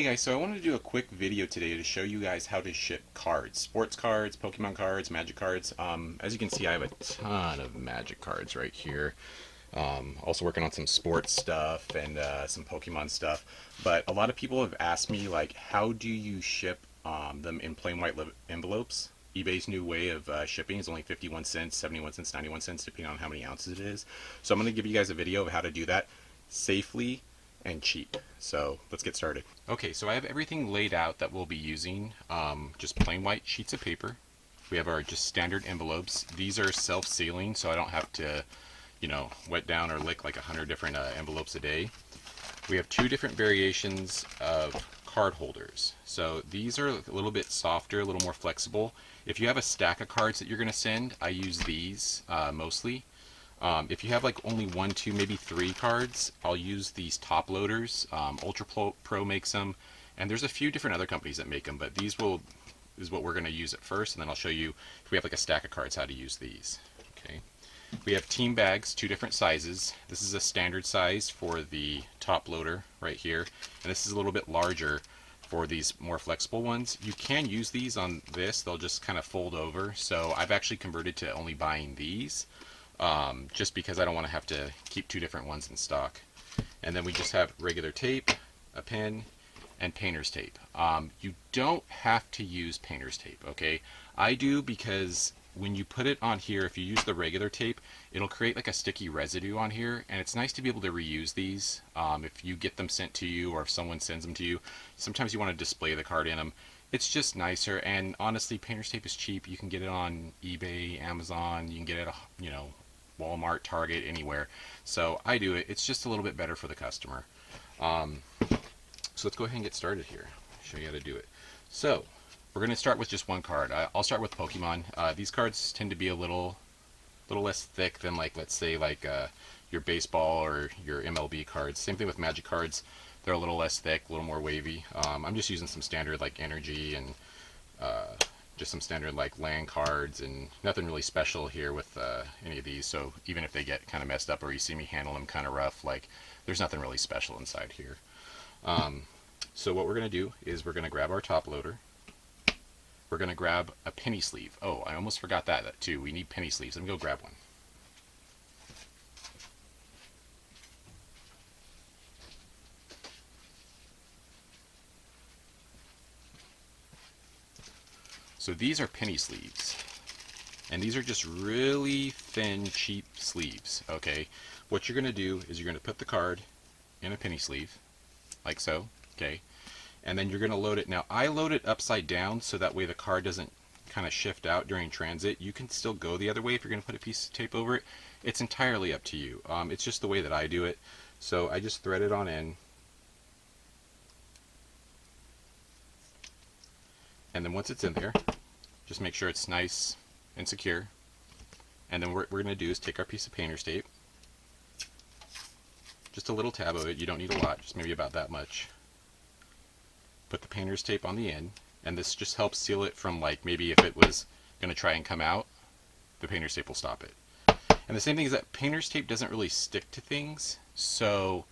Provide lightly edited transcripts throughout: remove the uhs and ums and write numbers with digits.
Hey guys, so I wanted to do a quick video today to show you guys how to ship cards. Sports cards, Pokemon cards, Magic cards. As you can see, I have a ton of Magic cards right here. Also working on some sports stuff and some Pokemon stuff. But a lot of people have asked me, like, how do you ship them in plain white envelopes? eBay's new way of shipping is only 51 cents, 71 cents, 91 cents, depending on how many ounces it is. So I'm going to give you guys a video of how to do that safely and cheap. So let's get started. Okay, so I have everything laid out that we'll be using. Just plain white sheets of paper. We have our just standard envelopes. These are self-sealing, so I don't have to, wet down or lick like 100 different envelopes a day. We have two different variations of card holders. So these are a little bit softer, a little more flexible. If you have a stack of cards that you're going to send, I use these mostly. If you have like only one, two, maybe three cards, I'll use these top loaders. Ultra Pro makes them, and there's a few different other companies that make them, but these is what we're going to use at first, and then I'll show you if we have like a stack of cards how to use these. Okay. We have team bags, two different sizes. This is a standard size for the top loader right here, and this is a little bit larger for these more flexible ones. You can use these on this, they'll just kind of fold over, so I've actually converted to only buying these. Just because I don't want to have to keep two different ones in stock. And then we just have regular tape, a pen, and painter's tape. You don't have to use painter's tape, okay? I do because when you put it on here, if you use the regular tape, it'll create like a sticky residue on here, and it's nice to be able to reuse these. If you get them sent to you or if someone sends them to you, sometimes you want to display the card in them. It's just nicer, and honestly, painter's tape is cheap. You can get it on eBay, Amazon, you can get it, Walmart, Target, anywhere. So I do it. It's just a little bit better for the customer. So let's go ahead and get started here. Show you how to do it. So we're going to start with just one card. I'll start with Pokemon. These cards tend to be a little less thick than, like, let's say like your baseball or your MLB cards. Same thing with Magic cards. They're a little less thick, a little more wavy. I'm just using some standard like energy and just some standard like land cards, and nothing really special here with any of these. So even if they get kind of messed up or you see me handle them kind of rough, like, there's nothing really special inside here. So what we're going to do is we're going to grab our top loader. We're going to grab a penny sleeve. Oh, I almost forgot that too. We need penny sleeves. Let me go grab one. So these are penny sleeves, and these are just really thin, cheap sleeves. Okay, what you're going to do is you're going to put the card in a penny sleeve, like so. Okay, and then you're going to load it. Now I load it upside down so that way the card doesn't kind of shift out during transit. You can still go the other way if you're going to put a piece of tape over it. It's entirely up to you. It's just the way that I do it. So I just thread it on in, and then once it's in there, just make sure it's nice and secure. And then what we're going to do is take our piece of painter's tape, just a little tab of it. You don't need a lot, just maybe about that much. Put the painter's tape on the end, and this just helps seal it from, like, maybe if it was going to try and come out, the painter's tape will stop it. And the same thing is that painter's tape doesn't really stick to things, so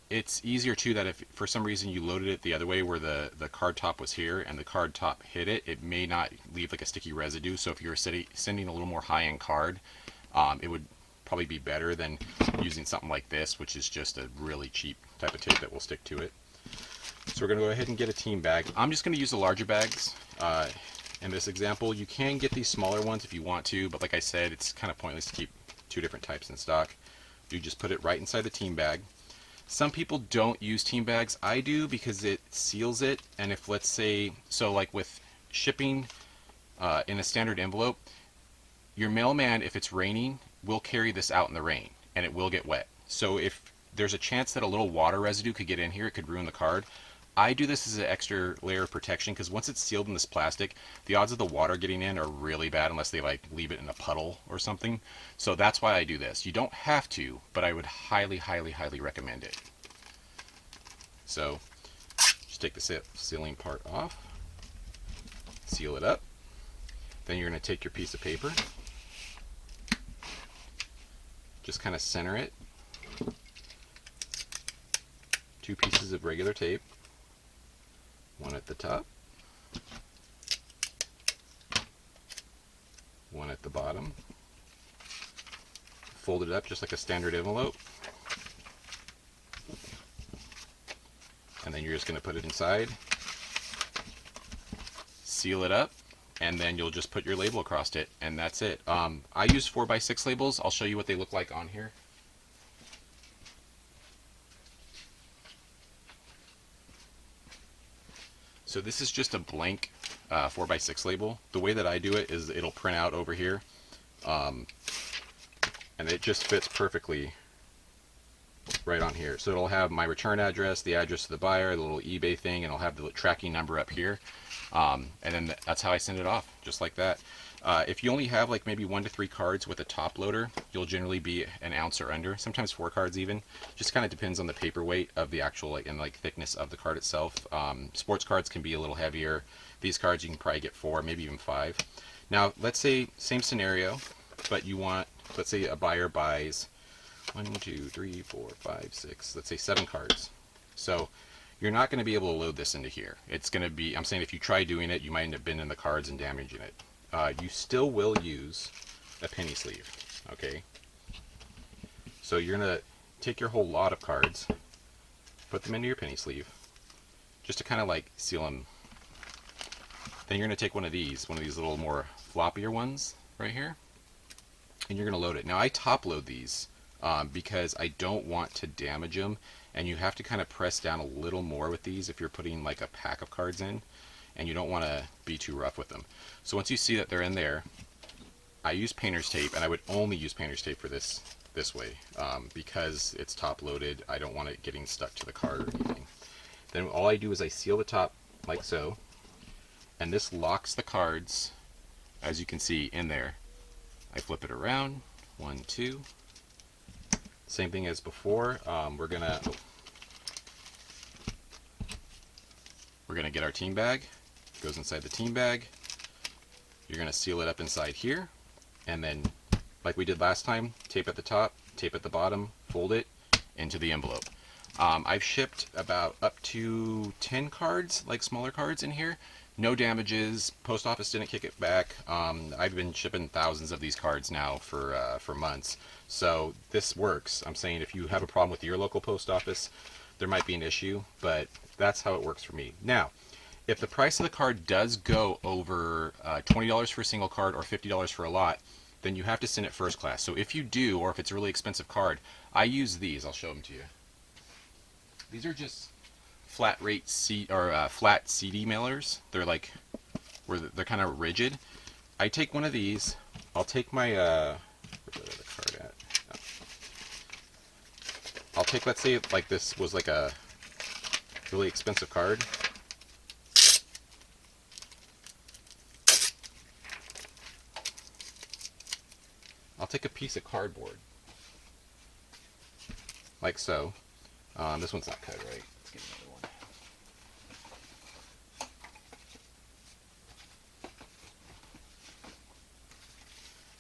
it's easier too that if for some reason you loaded it the other way where the card top was here and the card top hit it, it may not leave like a sticky residue. So if you were sending a little more high-end card, it would probably be better than using something like this, which is just a really cheap type of tape that will stick to it. So we're going to go ahead and get a team bag. I'm just going to use the larger bags in this example. You can get these smaller ones if you want to, but like I said, it's kind of pointless to keep two different types in stock. You just put it right inside the team bag. Some people don't use team bags. I do because it seals it, and if, let's say, so like with shipping in a standard envelope, your mailman, if it's raining, will carry this out in the rain and it will get wet. So if there's a chance that a little water residue could get in here, it could ruin the card. I do this as an extra layer of protection because once it's sealed in this plastic, the odds of the water getting in are really bad unless they like leave it in a puddle or something. So that's why I do this. You don't have to, but I would highly, highly, highly recommend it. So just take the sealing part off, seal it up. Then you're going to take your piece of paper, just kind of center it, two pieces of regular tape, one at the top, one at the bottom, fold it up just like a standard envelope, and then you're just going to put it inside, seal it up, and then you'll just put your label across it, and that's it. I use 4x6 labels. I'll show you what they look like on here. So this is just a blank 4x6 label. The way that I do it is it'll print out over here, and it just fits perfectly right on here. So it'll have my return address, the address of the buyer, the little eBay thing, and it'll have the tracking number up here. And then that's how I send it off, just like that. If you only have like maybe 1 to 3 cards with a top loader, you'll generally be an ounce or under, sometimes 4 cards even. Just kind of depends on the paper weight of the actual and thickness of the card itself. Sports cards can be a little heavier. These cards you can probably get 4, maybe even 5. Now let's say same scenario, but you want, let's say a buyer buys 1, 2, 3, 4, 5, 6, let's say 7 cards. So you're not going to be able to load this into here. It's going to be, I'm saying if you try doing it, you might end up bending the cards and damaging it. You still will use a penny sleeve, okay? So you're going to take your whole lot of cards, put them into your penny sleeve, just to kind of like seal them. Then you're going to take one of these little more floppier ones right here, and you're going to load it. Now I top load these because I don't want to damage them, and you have to kind of press down a little more with these if you're putting like a pack of cards in, and you don't want to be too rough with them. So once you see that they're in there, I use painter's tape, and I would only use painter's tape for this way because it's top loaded. I don't want it getting stuck to the card or anything. Then all I do is I seal the top like so, and this locks the cards, as you can see, in there. I flip it around, 1, 2. Same thing as before. We're gonna get our team bag. It goes inside the team bag. You're gonna seal it up inside here, and then, like we did last time, tape at the top, tape at the bottom, fold it into the envelope. I've shipped about up to 10 cards, like smaller cards in here. No damages. Post office didn't kick it back. I've been shipping thousands of these cards now for months, so this works. I'm saying if you have a problem with your local post office, there might be an issue, but that's how it works for me. Now, if the price of the card does go over $20 for a single card or $50 for a lot, then you have to send it first class. So if you do, or if it's a really expensive card, I use these. I'll show them to you. These are just flat CD mailers. They're like, they're kind of rigid. I take one of these. I'll take my where's the card at? Oh. I'll take, let's say like this was like a really expensive card. I'll take a piece of cardboard, like so. This one's not cut right. Let's get another one.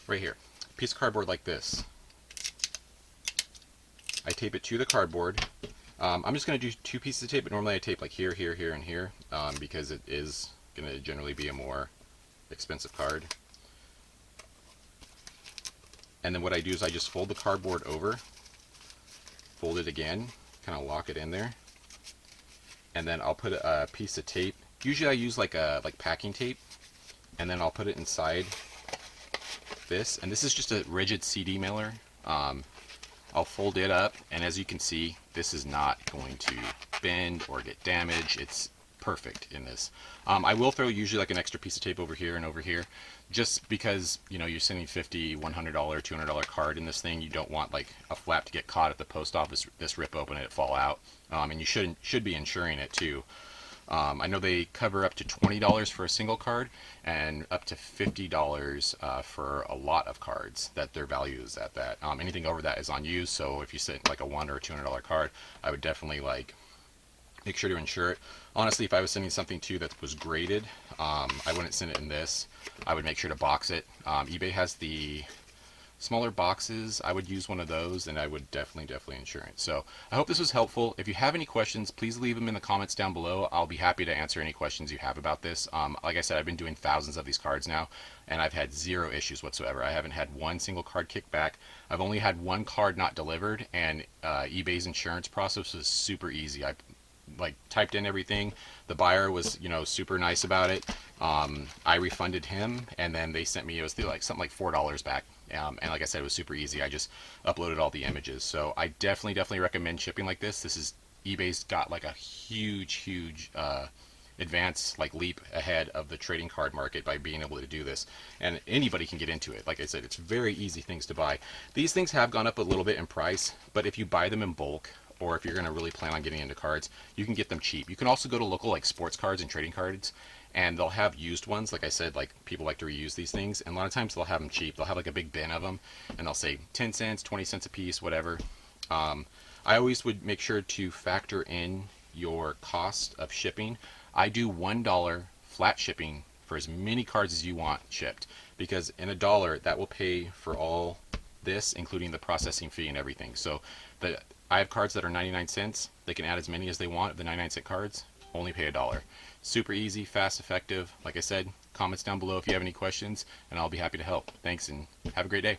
Right here, piece of cardboard like this. I tape it to the cardboard. I'm just going to do 2 pieces of tape, but normally I tape like here, here, here, and here, because it is going to generally be a more expensive card. And then what I do is I just fold the cardboard over, fold it again, kind of lock it in there, and then I'll put a piece of tape. Usually I use like packing tape, and then I'll put it inside this, and this is just a rigid CD mailer. I'll fold it up, and as you can see, this is not going to bend or get damaged. It's perfect in this. I will throw usually like an extra piece of tape over here and over here, just because, you know, you're sending $50, $100, $200 card in this thing. You don't want like a flap to get caught at the post office, this rip open and it fall out. And you should be insuring it too. I know they cover up to $20 for a single card and up to $50 for a lot of cards that their value is at that. Anything over that is on you. So if you send like a $100 or $200 card, I would definitely like make sure to insure it. Honestly, if I was sending something too that was graded, I wouldn't send it in this. I would make sure to box it. eBay has the smaller boxes, I would use one of those, and I would definitely insure it. So I hope this was helpful. If you have any questions, please leave them in the comments down below. I'll be happy to answer any questions you have about this. Like I said, I've been doing thousands of these cards now, and I've had zero issues whatsoever. I haven't had one single card kicked back. I've only had one card not delivered, and eBay's insurance process was super easy. I like typed in everything. The buyer was, you know, super nice about it. I refunded him, and then they sent me, it was like something like $4 back. And like I said, it was super easy. I just uploaded all the images. So I definitely recommend shipping like this. This is, eBay's got like a huge advance, like leap ahead of the trading card market by being able to do this, and anybody can get into it. Like I said, it's very easy things to buy. These things have gone up a little bit in price, but if you buy them in bulk, or if you're going to really plan on getting into cards, you can get them cheap. You can also go to local like sports cards and trading cards, and they'll have used ones. Like I said, like people like to reuse these things, and a lot of times they'll have them cheap. They'll have like a big bin of them, and they'll say 10 cents, 20 cents a piece, whatever. I always would make sure to factor in your cost of shipping. I do $1 flat shipping for as many cards as you want shipped, because in $1 that will pay for all this, including the processing fee and everything. So I have cards that are 99 cents. They can add as many as they want of the 99-cent cards. Only pay $1. Super easy, fast, effective. Like I said, comments down below if you have any questions, and I'll be happy to help. Thanks, and have a great day.